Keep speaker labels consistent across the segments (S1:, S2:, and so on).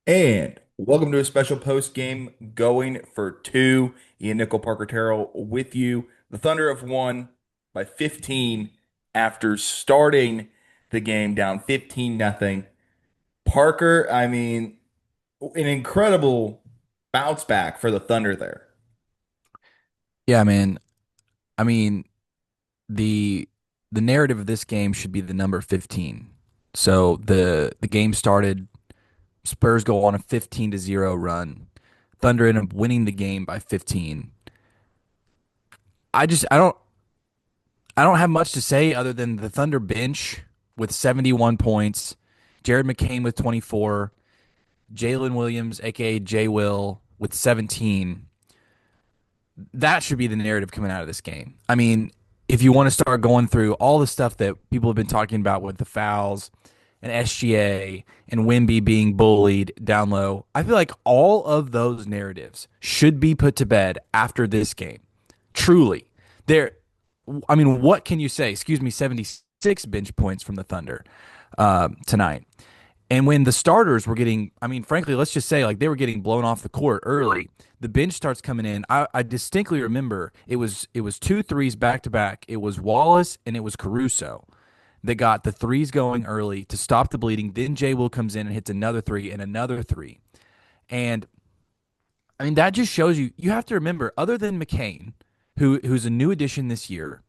S1: And welcome to a special post game going for two. Ian Nickel, Parker Terrell with you. The Thunder have won by 15 after starting the game down 15 nothing. Parker, an incredible bounce back for the Thunder there.
S2: Yeah, man. I mean, the the narrative of this game should be the number 15. So the game started, Spurs go on a 15-0 run. Thunder end up winning the game by 15. I don't have much to say other than the Thunder bench with 71 points, Jared McCain with 24, Jaylin Williams, aka J Will, with 17. That should be the narrative coming out of this game. I mean, if you want to start going through all the stuff that people have been talking about with the fouls and SGA and Wimby being bullied down low, I feel like all of those narratives should be put to bed after this game. Truly. There I mean, what can you say? Excuse me, 76 bench points from the Thunder tonight. And when the starters were getting, I mean, frankly, let's just say like they were getting blown off the court early. The bench starts coming in. I distinctly remember it was two threes back to back. It was Wallace and it was Caruso that got the threes going early to stop the bleeding. Then Jay Will comes in and hits another three and another three. And I mean that just shows you have to remember, other than McCain, who's a new addition this year,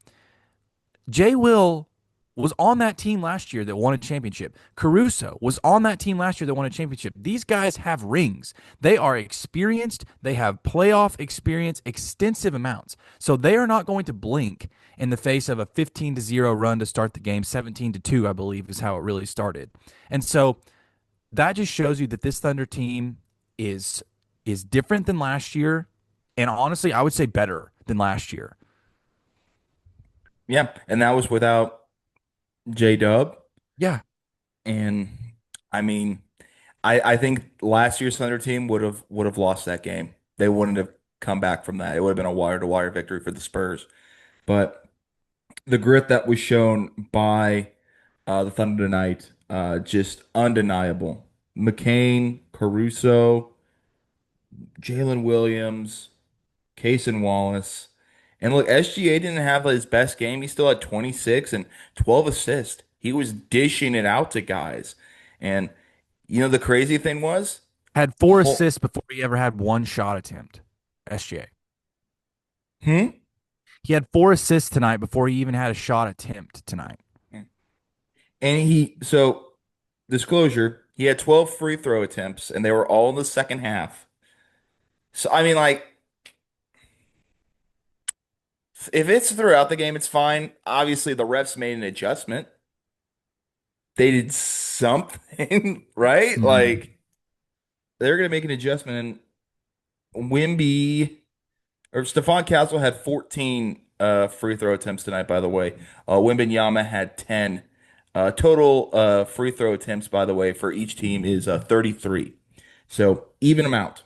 S2: Jay Will was on that team last year that won a championship. Caruso was on that team last year that won a championship. These guys have rings. They are experienced. They have playoff experience, extensive amounts. So they are not going to blink in the face of a 15-0 run to start the game. 17-2, I believe, is how it really started. And so that just shows you that this Thunder team is different than last year, and honestly, I would say better than last year.
S1: Yeah, and that was without J Dub.
S2: Yeah.
S1: And I mean, I think last year's Thunder team would have lost that game. They wouldn't have come back from that. It would have been a wire to wire victory for the Spurs. But the grit that was shown by the Thunder tonight, just undeniable. McCain, Caruso, Jaylin Williams, Case Wallace. And look, SGA didn't have his best game. He still had 26 and 12 assists. He was dishing it out to guys. And the crazy thing was,
S2: Had four
S1: whole,
S2: assists before he ever had one shot attempt. SGA.
S1: hmm?
S2: He had four assists tonight before he even had a shot attempt tonight.
S1: And so disclosure, he had 12 free throw attempts and they were all in the second half. So, I mean, like, if it's throughout the game, it's fine. Obviously, the refs made an adjustment. They did something, right?
S2: Mhm.
S1: Like, they're going to make an adjustment. And Wimby or Stephon Castle had 14 free throw attempts tonight, by the way. Wembanyama had 10. Total free throw attempts, by the way, for each team is 33. So even amount.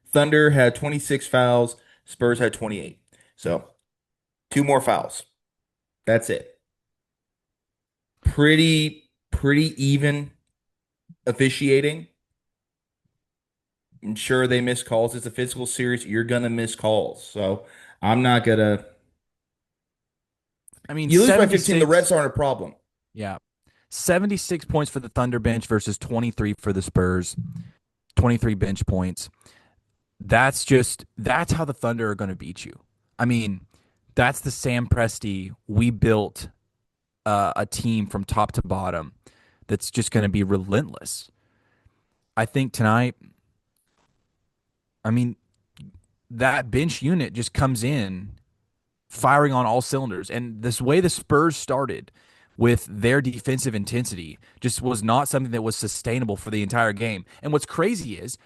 S1: Thunder had 26 fouls. Spurs had 28. So two more fouls. That's it. Pretty even officiating. I'm sure they miss calls. It's a physical series. You're gonna miss calls. So I'm not gonna.
S2: I mean,
S1: You lose by 15. The
S2: 76.
S1: refs aren't a problem.
S2: Yeah. 76 points for the Thunder bench versus 23 for the Spurs. 23 bench points. That's how the Thunder are going to beat you. I mean, that's the Sam Presti. We built a team from top to bottom that's just going to be relentless. I think tonight, I mean, that bench unit just comes in firing on all cylinders. And this way the Spurs started with their defensive intensity just was not something that was sustainable for the entire game. And what's crazy is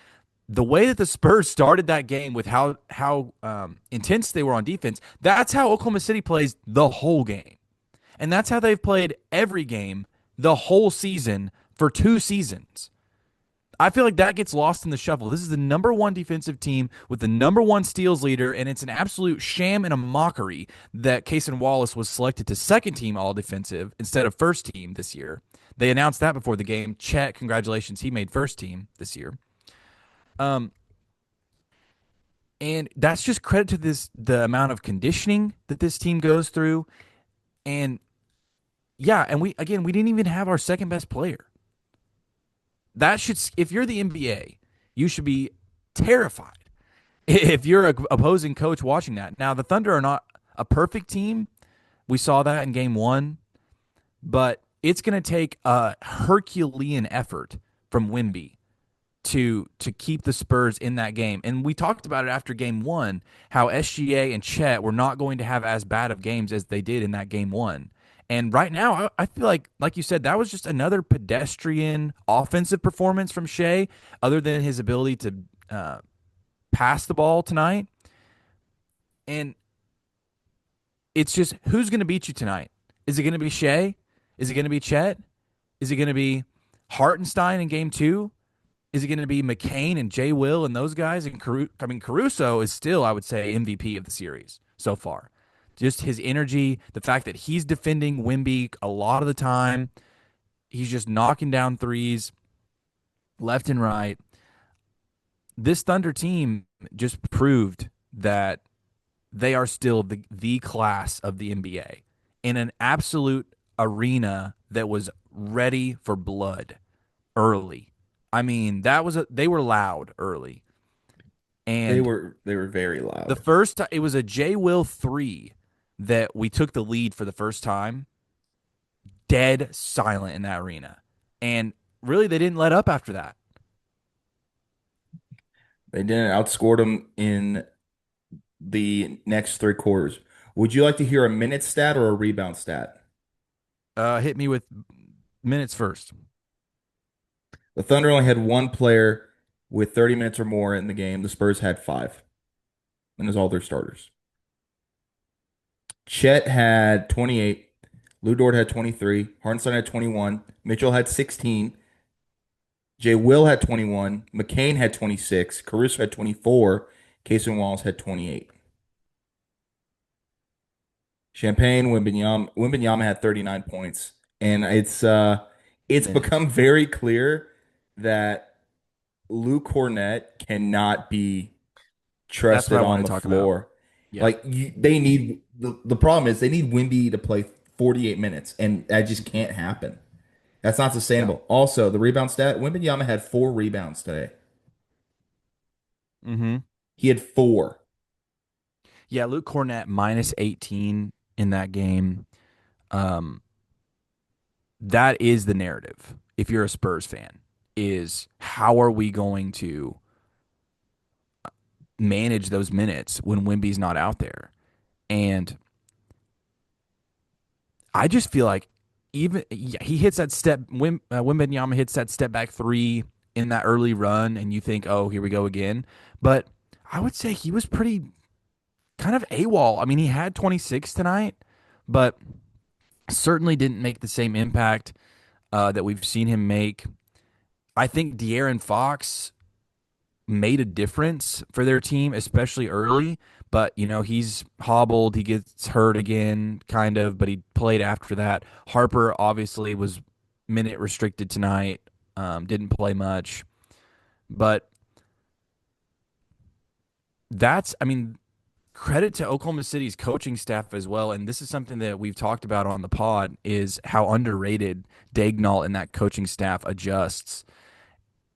S2: the way that the Spurs started that game with how intense they were on defense. That's how Oklahoma City plays the whole game, and that's how they've played every game the whole season for 2 seasons. I feel like that gets lost in the shuffle. This is the number one defensive team with the number one steals leader, and it's an absolute sham and a mockery that Cason Wallace was selected to second team all defensive instead of first team this year. They announced that before the game. Chet, congratulations, he made first team this year. Um, and that's just credit to the amount of conditioning that this team goes through. And yeah, and we didn't even have our second best player. That should, if you're the NBA, you should be terrified if you're a opposing coach watching that. Now the Thunder are not a perfect team. We saw that in game 1, but it's going to take a Herculean effort from Wimby to keep the Spurs in that game. And we talked about it after game 1, how SGA and Chet were not going to have as bad of games as they did in that game 1. And right now, I feel like you said, that was just another pedestrian offensive performance from Shea, other than his ability to pass the ball tonight. And it's just, who's going to beat you tonight? Is it going to be Shea? Is it going to be Chet? Is it going to be Hartenstein in game 2? Is it going to be McCain and Jay Will and those guys? And Caruso is still, I would say, MVP of the series so far. Just his energy, the fact that he's defending Wimby a lot of the time. He's just knocking down threes left and right. This Thunder team just proved that they are still the class of the NBA in an absolute arena that was ready for blood early. I mean, they were loud early.
S1: They
S2: And
S1: were they were very
S2: the
S1: loud.
S2: first time, it was a J Will 3 that we took the lead for the first time. Dead silent in that arena. And really they didn't let up after that.
S1: They didn't outscore them in the next 3 quarters. Would you like to hear a minute stat or a rebound stat?
S2: Hit me with minutes first.
S1: The Thunder only had one player with 30 minutes or more in the game. The Spurs had five, and it was all their starters. Chet had 28. Lou Dort had 23. Hartenstein had 21. Mitchell had 16. Jay Will had 21. McCain had 26. Caruso had 24. Casey Wallace had 28. Champagne Wembanyama had 39 points. And it's
S2: Minutes.
S1: become very clear that Lou Cornett cannot be
S2: That's what
S1: trusted
S2: I
S1: on
S2: wanted
S1: the
S2: to talk about.
S1: floor.
S2: Yeah.
S1: Like they need the problem is they need Wimby to play 48 minutes, and that just can't happen. That's not
S2: Yeah.
S1: sustainable. Also, the rebound stat, Wembanyama had 4 rebounds today.
S2: Mm-hmm.
S1: He had four.
S2: Yeah, Luke Cornett minus 18 in that game. Um, that is the narrative. If you're a Spurs fan, is how are we going to manage those minutes when Wimby's not out there? And I just feel like even yeah, he hits that step. Wembanyama hits that step back 3 in that early run, and you think, oh, here we go again. But I would say he was pretty kind of AWOL. I mean, he had 26 tonight, but certainly didn't make the same impact that we've seen him make. I think De'Aaron Fox made a difference for their team, especially early. But, he's hobbled. He gets hurt again, kind of, but he played after that. Harper obviously was minute restricted tonight, didn't play much. But I mean, credit to Oklahoma City's coaching staff as well. And this is something that we've talked about on the pod is how underrated Dagnall and that coaching staff adjusts.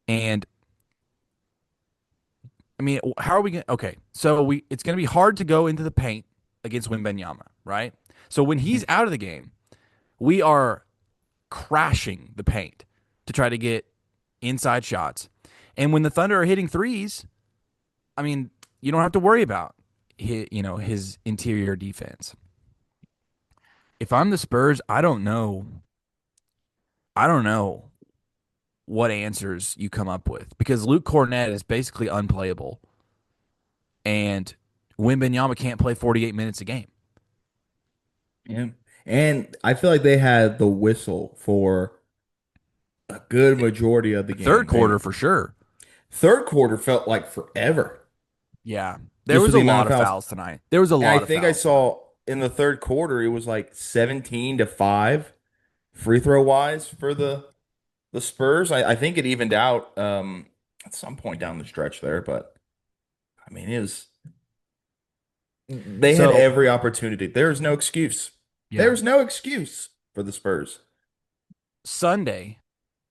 S2: And I mean, how are we going to? Okay, so it's going to be hard to go into the paint against Wembanyama, right? So when he's out of the game, we are crashing the paint to try to get inside shots. And when the Thunder are hitting threes, I mean, you don't have to worry about his interior defense. If I'm the Spurs, I don't know. I don't know what answers you come up with because Luke Cornett is basically unplayable, and Wembanyama can't play 48 minutes a game.
S1: Yeah. And I feel like they had the whistle for a good majority of the
S2: Third
S1: game.
S2: quarter for sure.
S1: Third quarter felt like forever,
S2: Yeah, there
S1: just
S2: was
S1: with
S2: a
S1: the amount
S2: lot
S1: of
S2: of
S1: fouls.
S2: fouls tonight. There was a
S1: And I
S2: lot of
S1: think I
S2: fouls tonight.
S1: saw in the third quarter it was like 17-5. free throw wise for the Spurs. I think it evened out at some point down the stretch there, but I mean, they had
S2: So
S1: every opportunity. There's no excuse.
S2: yeah,
S1: There's no excuse for the Spurs.
S2: Sunday,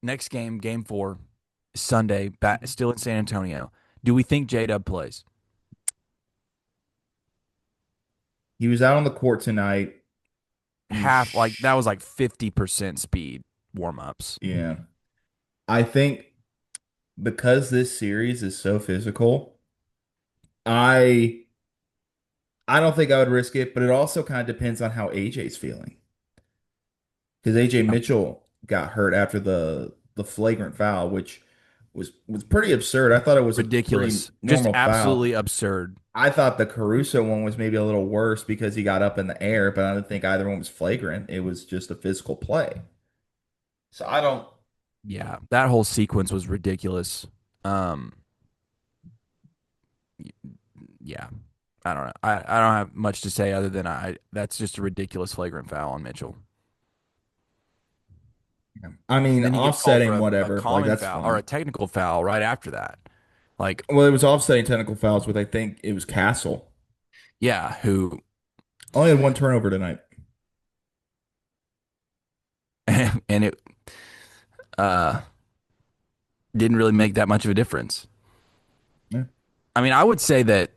S2: next game, game four, Sunday, back, still in San Antonio. Do we think J Dub plays?
S1: He was out on the court tonight.
S2: Half like that was like 50% speed warm ups.
S1: Yeah. I think because this series is so physical, I I don't think I would risk it, but it also kind of depends on how AJ's feeling. Because AJ
S2: Yeah.
S1: Mitchell got hurt after the flagrant foul, which was pretty absurd. I thought it was a pretty
S2: Ridiculous. Just
S1: normal foul.
S2: absolutely absurd.
S1: I thought the Caruso one was maybe a little worse because he got up in the air, but I didn't think either one was flagrant. It was just a physical play. So I don't.
S2: Yeah, that whole sequence was ridiculous. Um, yeah, I don't know. I don't have much to say other than I that's just a ridiculous flagrant foul on Mitchell.
S1: I mean,
S2: Then he gets called for
S1: offsetting
S2: a
S1: whatever, like
S2: common
S1: that's
S2: foul or a
S1: fine.
S2: technical foul right after that. Like,
S1: Well, it was offsetting technical fouls with I think it was Castle.
S2: yeah, who
S1: Only had one turnover tonight.
S2: and it uh didn't really make that much of a difference.
S1: Yeah.
S2: I mean, I would say that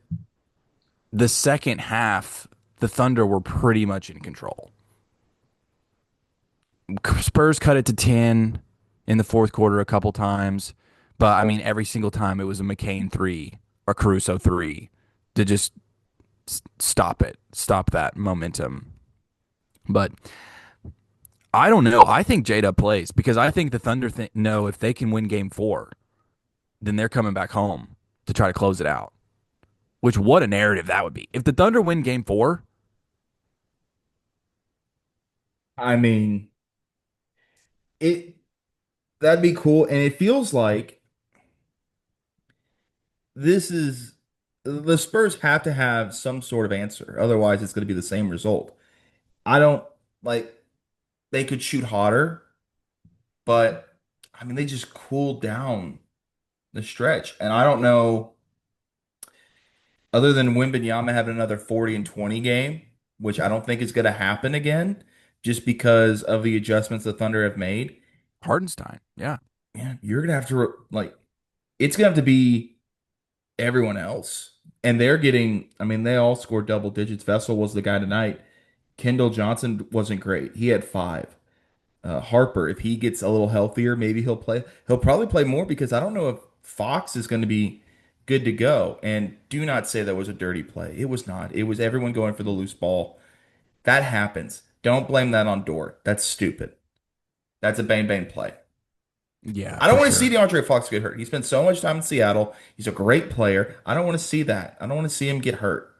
S2: the second half, the Thunder were pretty much in control. Spurs cut it to 10 in the fourth quarter a couple times, but I mean, every single time it was a McCain three or Caruso three to just stop it, stop that momentum. But I don't know. I think J-Dub plays because I think the Thunder know if they can win game four, then they're coming back home to try to close it out. Which, what a narrative that would be. If the Thunder win game four,
S1: I mean, it that'd be cool, and it feels like this is the Spurs have to have some sort of answer. Otherwise, it's going to be the same result. I don't like they could shoot hotter, but I mean, they just cooled down the stretch, and I don't know other than Wembanyama having another 40 and 20 game, which I don't think is going to happen again, just because of the adjustments the Thunder have made.
S2: Hardenstein, yeah.
S1: Yeah, you're gonna have to like it's gonna have to be everyone else. And they're getting, I mean, they all scored double digits. Vessel was the guy tonight. Kendall Johnson wasn't great. He had five. Harper, if he gets a little healthier, maybe he'll play. He'll probably play more because I don't know if Fox is going to be good to go. And do not say that was a dirty play. It was not. It was everyone going for the loose ball. That happens. Don't blame that on Dort. That's stupid. That's a bang bang play.
S2: Yeah,
S1: I don't
S2: for
S1: want to see
S2: sure.
S1: DeAndre Fox get hurt. He spent so much time in Seattle. He's a great player. I don't want to see that. I don't want to see him get hurt.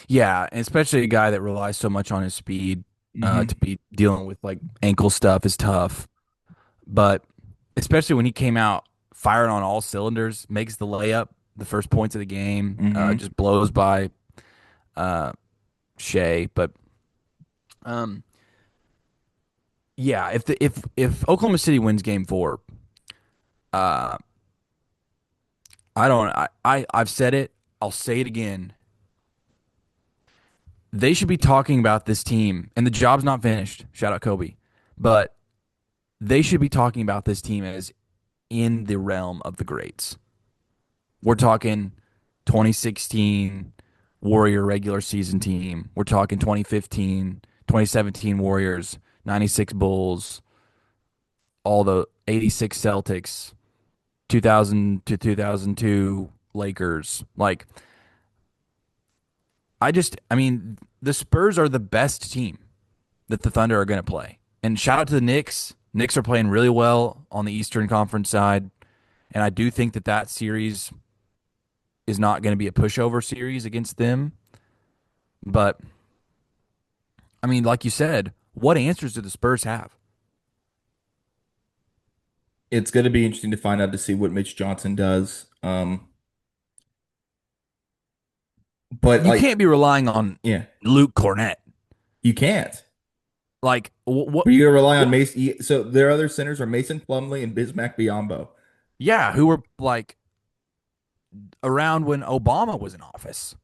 S2: Yeah, and especially a guy that relies so much on his speed to
S1: Hmm.
S2: be dealing with like ankle stuff is tough. But especially when he came out firing on all cylinders, makes the layup, the first points of the game,
S1: Hmm.
S2: just blows by uh, Shea. But um, yeah, if Oklahoma City wins Game Four, uh, I don't. I've said it. I'll say it again. They should be talking about this team, and the job's not finished. Shout out Kobe, but they should be talking about this team as in the realm of the greats. We're talking 2016 Warrior regular season team. We're talking 2015, 2017 Warriors, 96 Bulls, all the 86 Celtics, 2000 to 2002 Lakers. Like, I mean, the Spurs are the best team that the Thunder are going to play. And shout out to the Knicks. Knicks are playing really well on the Eastern Conference side. And I do think that that series is not going to be a pushover series against them. But I mean, like you said, what answers do the Spurs have?
S1: It's going to be interesting to find out to see what Mitch Johnson does. But
S2: You
S1: like,
S2: can't be relying on
S1: yeah,
S2: Luke Cornett.
S1: you can't.
S2: Like what?
S1: Are you gonna rely on
S2: What?
S1: Mason? So their other centers are Mason Plumlee and Bismack Biyombo.
S2: Yeah, who were like around when Obama was in office.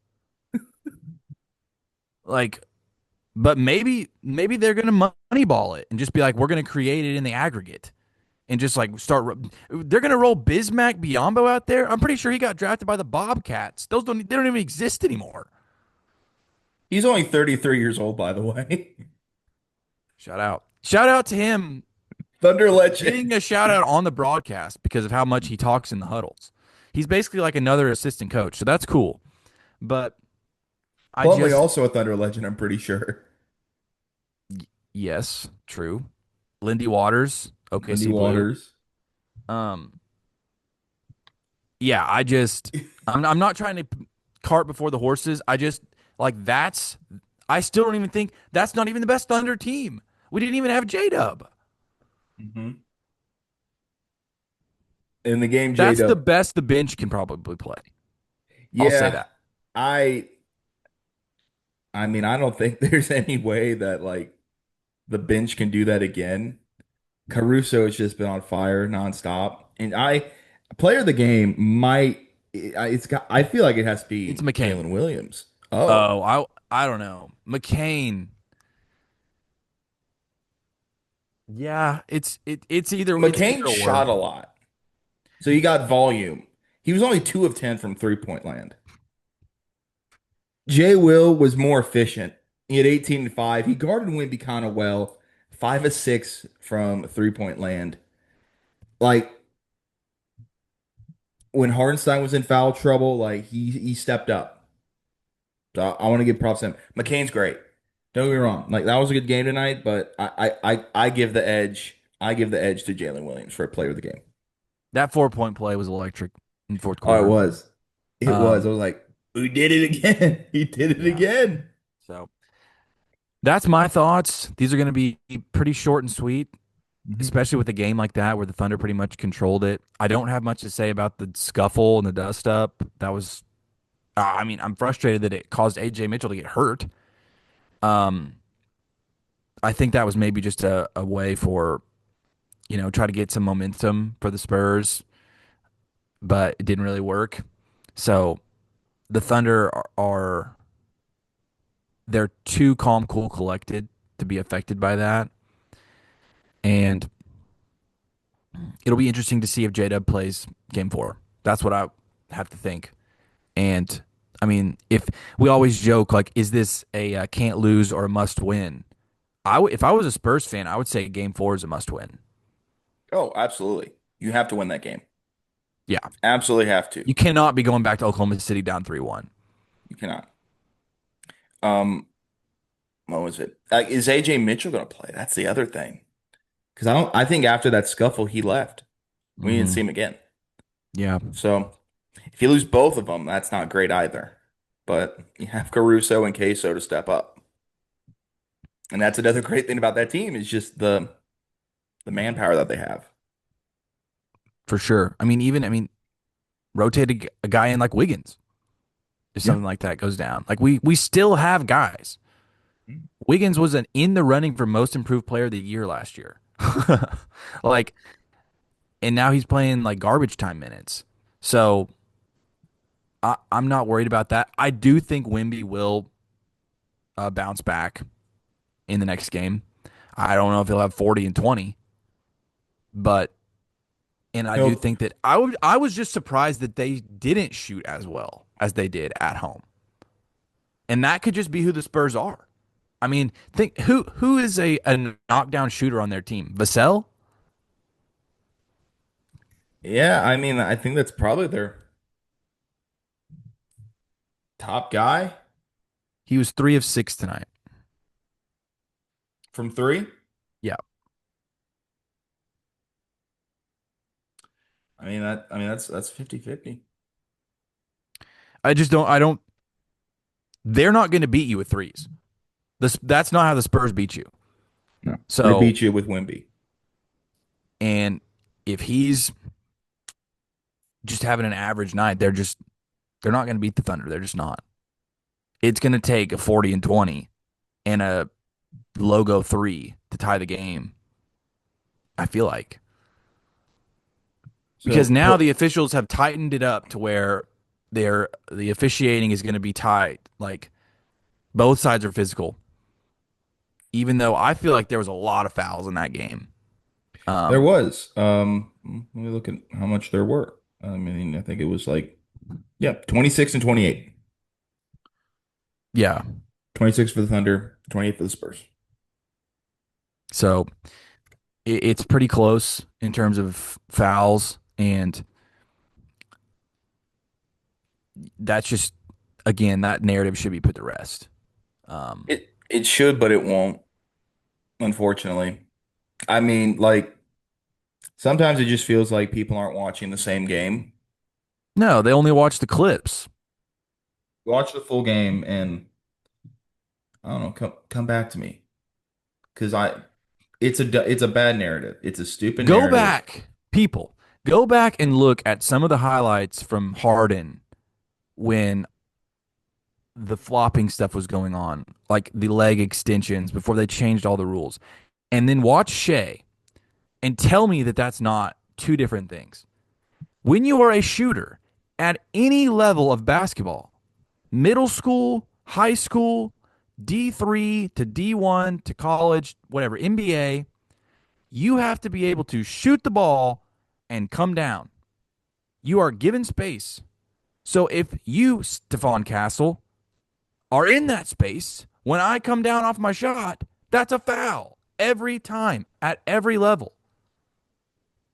S2: Like, but maybe they're gonna moneyball it and just be like, we're gonna create it in the aggregate and just like start. They're gonna roll Bismack Biyombo out there. I'm pretty sure he got drafted by the Bobcats. They don't even exist anymore.
S1: He's only 33 years old, by the way.
S2: Shout out to him
S1: Thunder
S2: getting
S1: legend.
S2: a shout out on the broadcast because of how much he talks in the huddles. He's basically like another assistant coach, so that's cool. But I
S1: Plumlee
S2: just
S1: also a Thunder legend, I'm pretty sure.
S2: yes, true. Lindy Waters,
S1: Lindy
S2: OKC Blue.
S1: Waters.
S2: Um, yeah, I'm not trying to cart before the horses. I just like that's I still don't even think that's not even the best Thunder team. We didn't even have J Dub.
S1: Hmm. In the game, J
S2: That's the
S1: Dub.
S2: best the bench can probably play. I'll say
S1: Yeah,
S2: that.
S1: I I mean, I don't think there's any way that like the bench can do that again. Caruso has just been on fire nonstop. And player of the game might it's got I feel like it has to
S2: It's
S1: be
S2: McCain.
S1: Jaylin Williams. Oh.
S2: Oh, I don't know. McCain. Yeah, it's
S1: McCain
S2: either or.
S1: shot a lot. So he got volume. He was only 2 of 10 from 3-point land. Jay Will was more efficient. He had 18 and 5. He guarded Wimby kind of well. 5 of 6 from 3-point land. Like when Hardenstein was in foul trouble, like he stepped up. So I want to give props to him. McCain's great. Don't get me wrong. Like that was a good game tonight, but I give the edge. I give the edge to Jaylin Williams for a player of the game.
S2: That 4 point play was electric in the fourth
S1: Oh, it
S2: quarter.
S1: was. It was. I
S2: Um,
S1: was like, we did it again. He did it
S2: yeah.
S1: again.
S2: So that's my thoughts. These are going to be pretty short and sweet,
S1: Mhm.
S2: especially with a game like that where the Thunder pretty much controlled it. I don't have much to say about the scuffle and the dust up. That was, I mean, I'm frustrated that it caused AJ Mitchell to get hurt. Um, I think that was maybe just a way for, try to get some momentum for the Spurs, but it didn't really work. So the Thunder they're too calm, cool, collected to be affected by that. And it'll be interesting to see if J Dub plays game four. That's what I have to think. And I mean, if we always joke, like, is this a can't lose or a must win? If I was a Spurs fan, I would say game four is a must win.
S1: Oh, absolutely. You have to win that game.
S2: Yeah.
S1: Absolutely have to.
S2: You cannot be going back to Oklahoma City down 3-1.
S1: You cannot. Um, what was it? Is AJ Mitchell going to play? That's the other thing. Because I think after that scuffle, he left. We didn't see
S2: Mm-hmm.
S1: him again.
S2: Yeah,
S1: So if you lose both of them, that's not great either. But you have Caruso and Queso to step up. And that's another great thing about that team is just the manpower that they have.
S2: for sure. Rotate a guy in like Wiggins if
S1: Yeah.
S2: something like that goes down. Like we still have guys. Wiggins was an in the running for most improved player of the year last year. Like, and now he's playing like garbage time minutes. So I'm not worried about that. I do think Wimby will bounce back in the next game. I don't know if he'll have 40 and 20, but and I do
S1: He'll,
S2: think that I was just surprised that they didn't shoot as well as they did at home. And that could just be who the Spurs are. I mean, think who is a knockdown shooter on their team? Vassell?
S1: yeah, I mean, I think that's probably their top guy
S2: He was 3 of 6 tonight.
S1: from three.
S2: Yeah.
S1: That's 50-50.
S2: I don't they're not going to beat you with threes. That's not how the Spurs beat you.
S1: No. They
S2: So,
S1: beat you with Wimby.
S2: and if he's just having an average night, they're not going to beat the Thunder. They're just not. It's going to take a 40 and 20 and a logo 3 to tie the game. I feel like
S1: So
S2: because now
S1: per,
S2: the officials have tightened it up to where the officiating is going to be tight. Like both sides are physical, even though I feel like there was a lot of fouls in that game.
S1: there
S2: Um,
S1: was. Let me look at how much there were. I mean, I think it was like, yeah, 26 and 28.
S2: yeah.
S1: 26 for the Thunder, 28 for the Spurs.
S2: So it's pretty close in terms of fouls, and that's just again that narrative should be put to rest. Um,
S1: It should, but it won't, unfortunately. I mean, like sometimes it just feels like people aren't watching the same game.
S2: no, they only watch the clips.
S1: Watch the full game and I don't know, come back to me because it's a bad narrative. It's a stupid
S2: Go
S1: narrative.
S2: back, people. Go back and look at some of the highlights from Harden when the flopping stuff was going on, like the leg extensions before they changed all the rules. And then watch Shea and tell me that that's not two different things. When you are a shooter at any level of basketball, middle school, high school, D3 to D1 to college, whatever, NBA, you have to be able to shoot the ball and come down. You are given space. So if you, Stephon Castle, are in that space, when I come down off my shot, that's a foul every time at every level.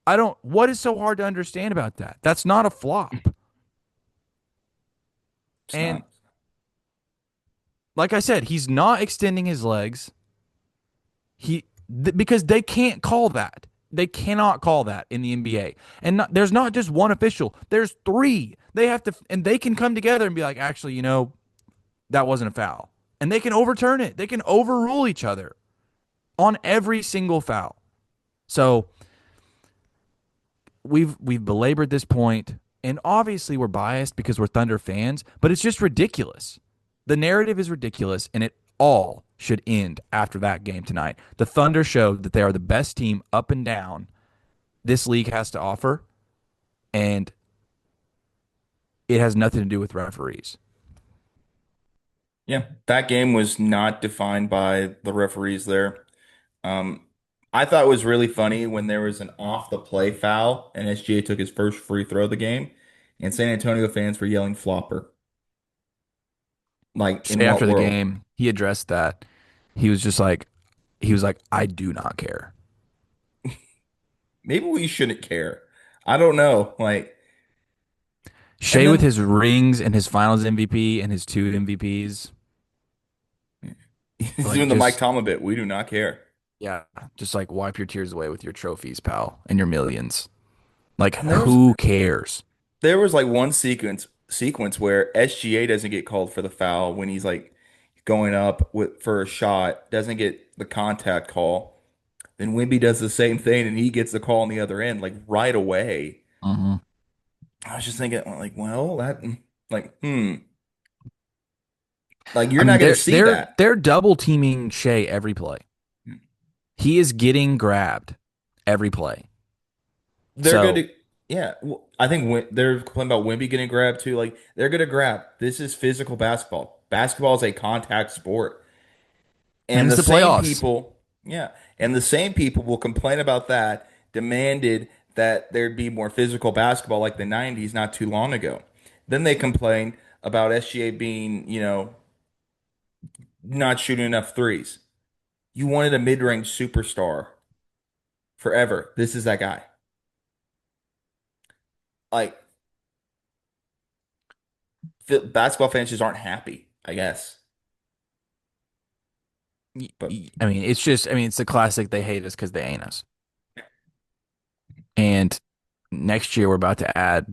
S2: I don't, what is so hard to understand about that? That's not a flop.
S1: It's
S2: And
S1: not.
S2: like I said, he's not extending his legs. Because they can't call that. They cannot call that in the NBA. And there's not just one official. There's three. They have to, and they can come together and be like, actually, that wasn't a foul, and they can overturn it. They can overrule each other on every single foul. So we've belabored this point, and obviously we're biased because we're Thunder fans, but it's just ridiculous. The narrative is ridiculous, and it all should end after that game tonight. The Thunder showed that they are the best team up and down this league has to offer, and it has nothing to do with referees.
S1: Yeah, that game was not defined by the referees there. Um, I thought it was really funny when there was an off the play foul and SGA took his first free throw of the game, and San Antonio fans were yelling flopper. Like, in what
S2: After the
S1: world?
S2: game, he addressed that. He was just like, I do not care.
S1: Maybe we shouldn't care. I don't know. Like, and
S2: Shea with
S1: then
S2: his rings and his Finals MVP and his two MVPs,
S1: he's
S2: like
S1: doing the Mike
S2: just
S1: Tomlin bit. We do not care.
S2: yeah, just like wipe your tears away with your trophies, pal, and your millions. Like
S1: And
S2: who cares?
S1: there was like one sequence where SGA doesn't get called for the foul when he's like going up with for a shot, doesn't get the contact call. Then Wimby does the same thing and he gets the call on the other end like right away.
S2: Hmm.
S1: I was just thinking like, well, that like like
S2: I
S1: you're
S2: mean,
S1: not going to
S2: they're
S1: see
S2: they're
S1: that.
S2: they're double teaming Shea every play. He is getting grabbed every play.
S1: They're going
S2: So,
S1: to yeah, I think they're complaining about Wimby getting grabbed too. Like they're going to grab. This is physical basketball. Basketball is a contact sport.
S2: and
S1: And
S2: it's
S1: the
S2: the
S1: same
S2: playoffs.
S1: people, yeah, and the same people will complain about that, demanded that there'd be more physical basketball like the 90s not too long ago. Then they complain about SGA being, not shooting enough threes. You wanted a mid-range superstar forever. This is that guy. Like, basketball fans just aren't happy, I guess. But
S2: I mean, it's just, I mean, it's the classic. They hate us because they ain't us. And next year we're about to add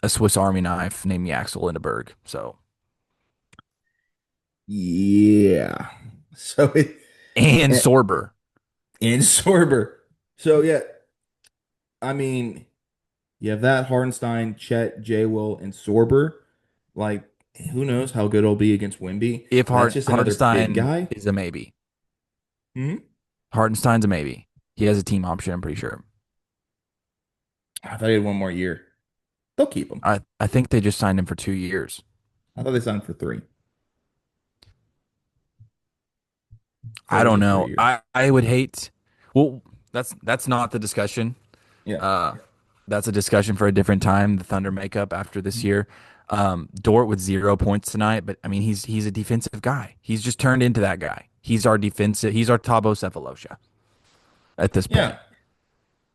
S2: a Swiss Army knife named Yaxel Lindeberg. So,
S1: yeah. So
S2: and
S1: and,
S2: Sorber.
S1: and Sorber. So yeah, I mean, you have that Hardenstein, Chet, J. Will, and Sorber. Like, who knows how good it'll be against Wimby?
S2: If
S1: That's just another big
S2: Hardenstein
S1: guy.
S2: is a maybe.
S1: Hmm.
S2: Hartenstein's a maybe. He has a team option, I'm pretty sure.
S1: I thought he had one more year. They'll keep him.
S2: I think they just signed him for 2 years.
S1: I thought they signed for three. Thought
S2: I
S1: it was
S2: don't
S1: a
S2: know.
S1: 3 year.
S2: I would hate. Well, that's not the discussion.
S1: Yeah.
S2: Uh, that's a discussion for a different time. The Thunder makeup after this year. Dort with 0 points tonight, but I mean he's a defensive guy. He's just turned into that guy. He's our defensive. He's our Thabo Cephalosha at this point.
S1: Yeah.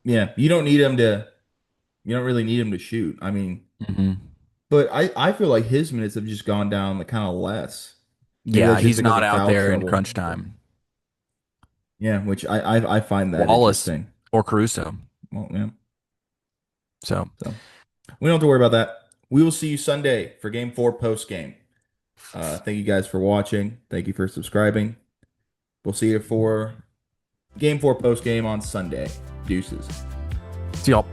S1: Yeah. You don't really need him to shoot. I mean,
S2: Hmm.
S1: but I feel like his minutes have just gone down like kind of less. Maybe
S2: Yeah,
S1: that's just
S2: he's
S1: because
S2: not
S1: of
S2: out
S1: foul
S2: there in
S1: trouble.
S2: crunch
S1: But
S2: time.
S1: yeah, which I find that
S2: Wallace
S1: interesting.
S2: or Caruso.
S1: Well, yeah.
S2: So
S1: So we don't have to worry about that. We will see you Sunday for game four post game. Thank you guys for watching. Thank you for subscribing. We'll see you for game four post game on Sunday. Deuces.
S2: see y'all.